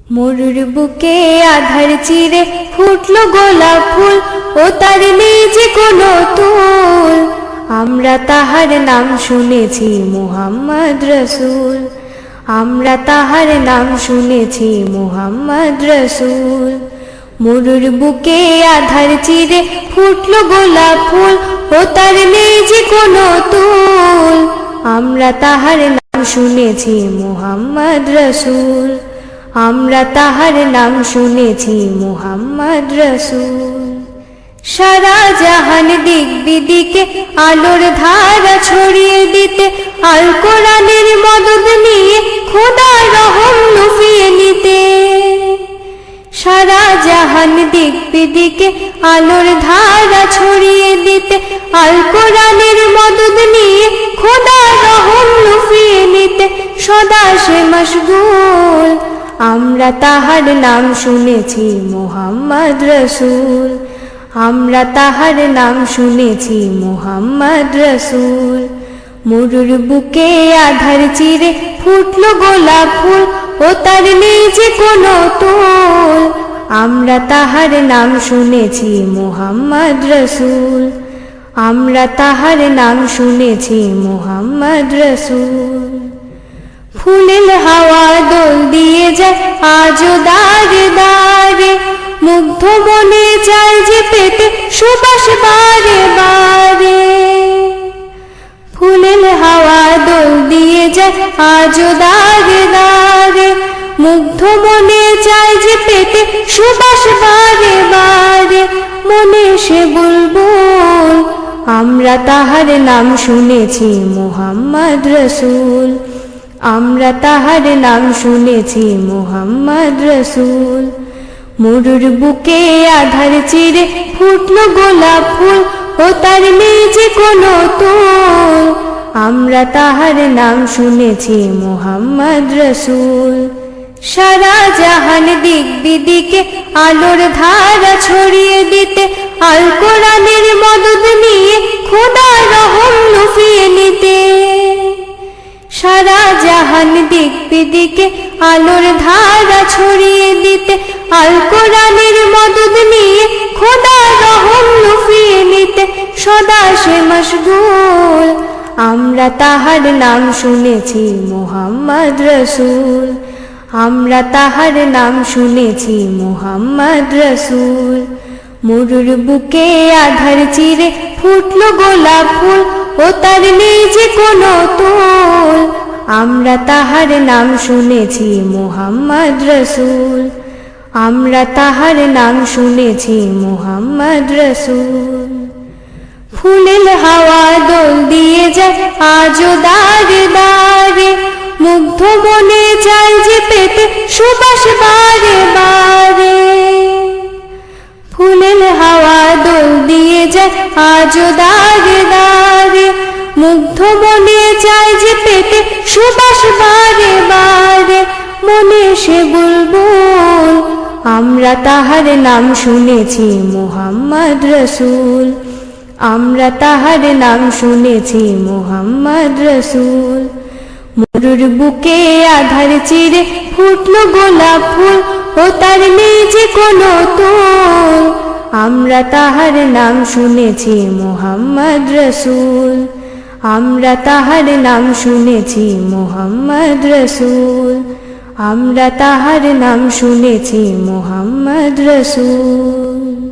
মরুর বুকে আধার চিরে ফুটলো গোলাপ ফুল, ও তার নেই যে কোনো তুল। আমরা তাহার নাম শুনেছি মুহাম্মদ রসুল, আমরা তাহার নাম শুনেছি মুহাম্মদ রসুল। মরুর বুকে আধার চিরে ফুটলো গোলাপ ফুল, ও তার নেই যে কোনো তুল। আমরা তাহার নাম শুনেছি মুহাম্মদ রসুল, আমরা তাহার নাম শুনেছি মুহাম্মদ রসুল। সারা জাহান দিক বিদিকে আলোর ধারা ছড়িয়ে দিতে, আল কোরআনের মদদ নিয়ে খোদার রহম লুফিয়ে নিতে। সারা জাহান দিক বিদিকে আলোর ধারা ছড়িয়ে দিতে, আল কোরআনের মদদ নিয়ে খোদার রহম লুফিয়ে নিতে সদা সে মশগুল। আমরা তাহার নাম শুনেছি মুহাম্মদ রসুল, আমরা তাহার নাম শুনেছি মুহাম্মদ রসুল। মরুর বুকে আধার চিরে ফুটলো গোলাপ ফুল, ও তার নেই যে কোনো তুল। আমরা তাহার নাম শুনেছি মুহাম্মদ রসুল, আমরা তাহার নাম শুনেছি মুহাম্মদ রসুল। ফুলের হাওয়া দোল দিয়ে যায় আজো দারে দারে, মুগ্ধ মনে চায় যে পেতে সুবাস বারে বারে। ফুলের হাওয়া দোল দিয়ে যায় আজো দারে দারে, মুগ্ধ মনে চায় যে পেতে সুবাস বারে বারে। মনে সে বুলবুল, আমরা তাহার নাম শুনেছি মুহাম্মদ রসুল, আমরা তাহার নাম শুনেছি মুহাম্মদ রসুল। মরুর বুকে আধার চিরে ফুটলো গোলাপ ফুল, ও তার নেই যে কোনো তুল। আমরা তাহার নাম শুনেছি মুহাম্মদ রসুল। সারা জাহান দিক বিদিকে আলোর ধারা ছড়িয়ে দিতে, আল কোরআনের মদদ নিয়ে খোদার রহম লুফিয়ে নিতে। সারা জাহান দিক বিদিকে আলোর ধারা ছড়িয়ে দিতে, আল কোরআনের মদদ নিয়ে খোদার রহম লুফিয়ে নিতে সদা সে মশগুল। আমরা তাহার নাম শুনেছি মুহাম্মদ রসুল, আমরা তাহার নাম শুনেছি মুহাম্মদ রসুল। মরুর বুকে আধার চিরে ফুটলো গোলাপ ফুল, ও তার নেই যে কোনো তুল। আমরা তাহার নাম শুনেছি মুহাম্মদ রসুল, আমরা তাহার নাম শুনেছি মুহাম্মদ রসুল। ফুলের হাওয়া দোল দিয়ে যায় আজো দারে দারে, মুগ্ধ মনে চায় যে পেতে সুবাস বারে বারে। ফুলের হাওয়া দোল দিয়ে যায় আজো দারে দারে, মুগ্ধ মনে চায় যে পেতে সুবাস বারে বারে। মনে সে বুলবুল, আমরা তাহার নাম শুনেছি মুহাম্মদ রসুল, আমরা তাহার নাম শুনেছি মুহাম্মদ রসুল। মরুর বুকে আধার চিরে ফুটলো গোলাপ ফুল, ও তার নেই যে কোনো তুল। আমরা তাহার নাম শুনেছি মুহাম্মদ রসুল, আমরা তাহার নাম শুনেছি মুহাম্মদ রসুল, আমরা তাহার নাম শুনেছি মুহাম্মদ রসুল।